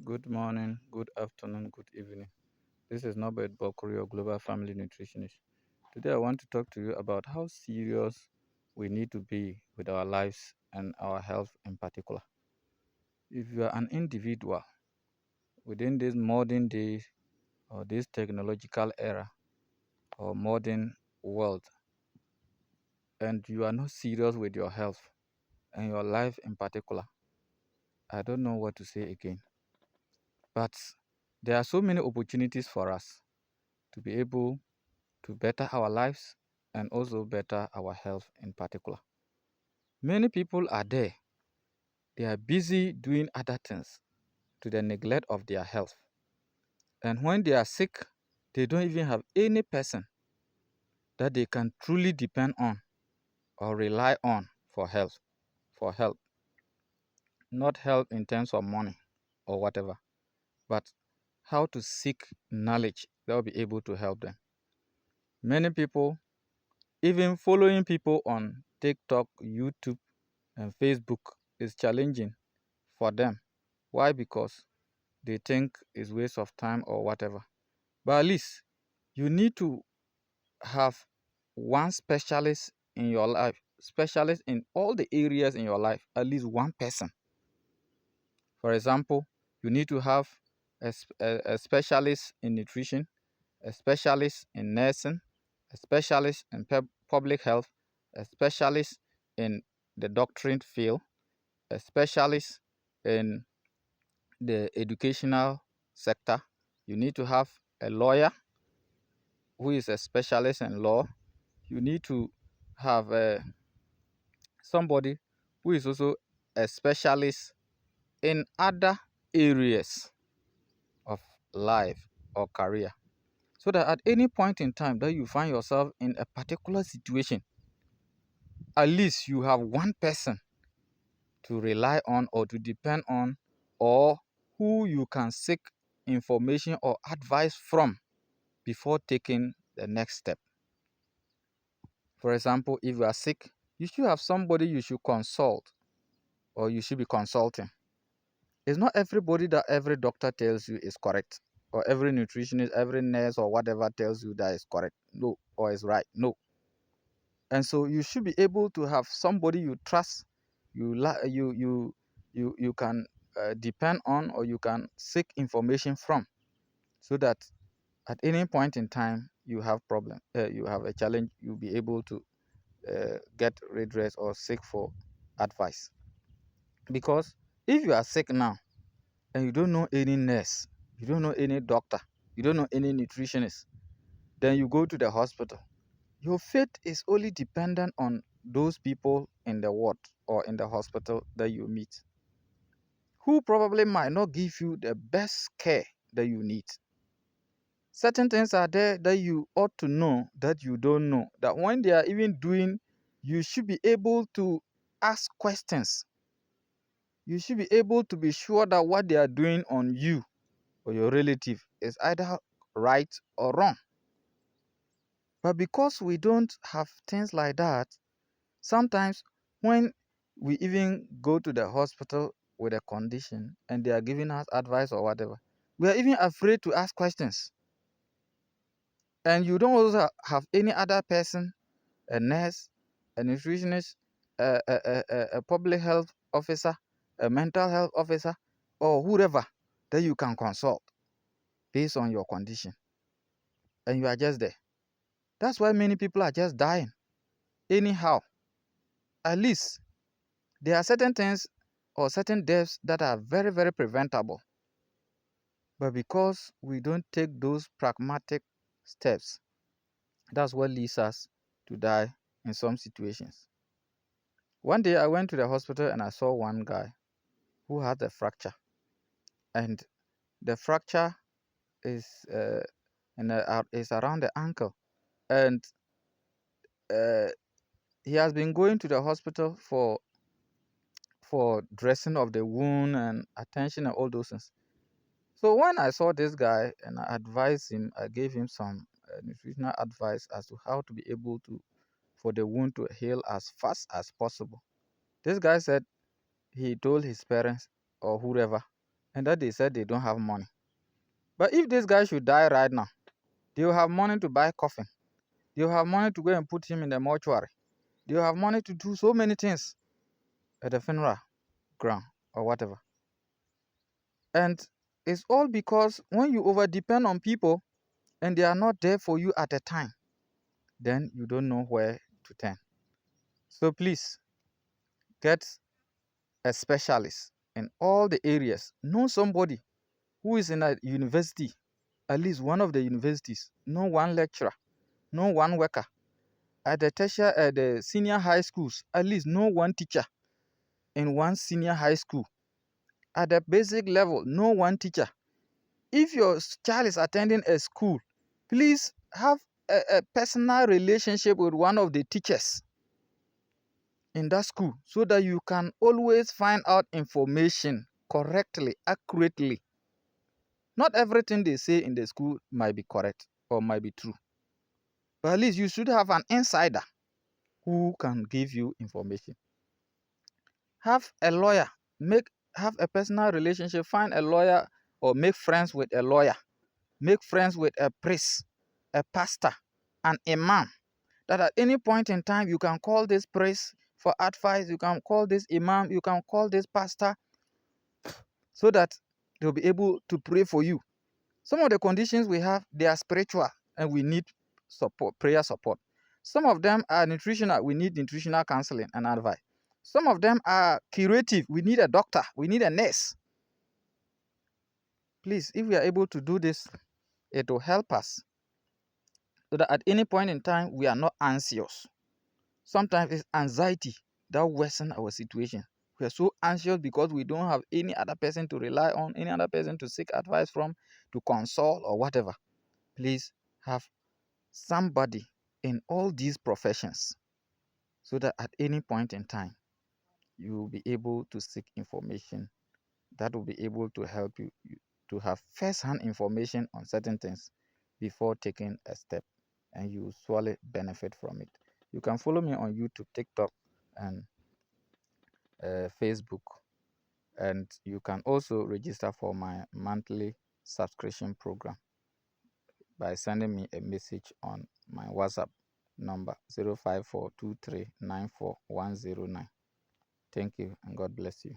Good morning, good afternoon, good evening. This is Norbert Bokuri, your Global Family Nutritionist. Today, I want to talk to you about how serious we need to be with our lives and our health in particular. If you are an individual within this modern day or this technological era or modern world, and you are not serious with your health and your life in particular, I don't know what to say again. But there are so many opportunities for us to be able to better our lives and also better our health in particular. Many people are there, they are busy doing other things to the neglect of their health. And when they are sick, they don't even have any person that they can truly depend on or rely on for health, for help. Not help in terms of money or whatever, but how to seek knowledge that will be able to help them. Many people, even following people on TikTok, YouTube, and Facebook is challenging for them. Why? Because they think it's waste of time or whatever. But at least you need to have one specialist in your life, specialist in all the areas in your life, at least one person. For example, you need to have a specialist in nutrition, a specialist in nursing, a specialist in public health, a specialist in the doctrine field, a specialist in the educational sector. You need to have a lawyer who is a specialist in law. You need to have somebody who is also a specialist in other areas of life or career. So that at any point in time that you find yourself in a particular situation, at least you have one person to rely on or to depend on, or who you can seek information or advice from before taking the next step. For example, if you are sick, you should have somebody you should consult or you should be consulting. It's not everybody that every doctor tells you is correct, or every nutritionist, every nurse, or whatever tells you that is correct. No, or is right. No. And so you should be able to have somebody you trust, you can depend on, or you can seek information from, so that at any point in time you have problem, you have a challenge, you'll be able to get redress or seek for advice. Because if you are sick now and you don't know any nurse, you don't know any doctor, you don't know any nutritionist, then you go to the hospital. Your faith is only dependent on those people in the ward or in the hospital that you meet, who probably might not give you the best care that you need. Certain things are there that you ought to know that you don't know. That when they are even doing, you should be able to ask questions. You should be able to be sure that what they are doing on you or your relative is either right or wrong. But because we don't have things like that, sometimes when we even go to the hospital with a condition and they are giving us advice or whatever, we are even afraid to ask questions. And you don't also have any other person, a nurse, a nutritionist, a public health officer, a mental health officer, or whoever that you can consult based on your condition. And you are just there. That's why many people are just dying. Anyhow, at least there are certain things or certain deaths that are very, very preventable. But because we don't take those pragmatic steps, that's what leads us to die in some situations. One day I went to the hospital and I saw one guy who had a fracture. And the fracture is, is around the ankle. And uh, he has been going to the hospital for dressing of the wound and attention and all those things. So when I saw this guy and I advised him, I gave him some nutritional advice as to how to be able to for the wound to heal as fast as possible. This guy said he told his parents or whoever and that they said they don't have money. But if this guy should die right now, they will have money to buy coffin. They will have money to go and put him in the mortuary. They will have money to do so many things at the funeral ground or whatever. And it's all because when you over depend on people and they are not there for you at a time, then you don't know where to turn. So please get a specialist in all the areas. Know somebody who is in a university, at least one of the universities. Know one lecturer, know one worker. At the the senior high schools, at least know one teacher in one senior high school. At the basic level, know one teacher. If your child is attending a school, please have a personal relationship with one of the teachers in that school so that you can always find out information correctly, accurately. Not everything they say in the school might be correct or might be true, but at least you should have an insider who can give you information. Have a lawyer, have a personal relationship, find a lawyer or make friends with a lawyer, make friends with a priest, a pastor, an imam, that at any point in time you can call this priest for advice, you can call this imam, you can call this pastor, so that they'll be able to pray for you. Some of the conditions we have, they are spiritual and we need support, prayer support. Some of them are nutritional, we need nutritional counseling and advice. Some of them are curative, we need a doctor, we need a nurse. Please, if we are able to do this, it will help us so that at any point in time we are not anxious. Sometimes it's anxiety that worsens our situation. We are so anxious because we don't have any other person to rely on, any other person to seek advice from, to console or whatever. Please have somebody in all these professions so that at any point in time you will be able to seek information that will be able to help you to have first-hand information on certain things before taking a step, and you will surely benefit from it. You can follow me on YouTube, TikTok, and Facebook, and you can also register for my monthly subscription program by sending me a message on my WhatsApp number 05423941109. Thank you and God bless you.